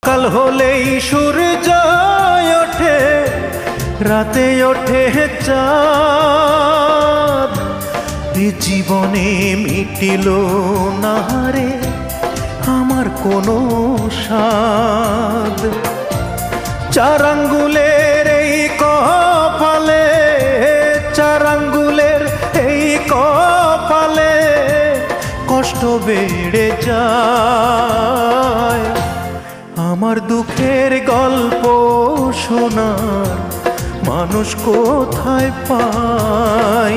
কাল হলেই সূর্য ওঠে, রাতে ওঠে চাঁদ। জীবনে মিটিল না রে আমার কোনো স্বাদ। চার আঙ্গুলের এই কপালে, চার আঙ্গুলের এই কপালে কষ্ট বেড়ে যায়। আমার দুঃখের গল্প শোনার মানুষ কোথায় পাই?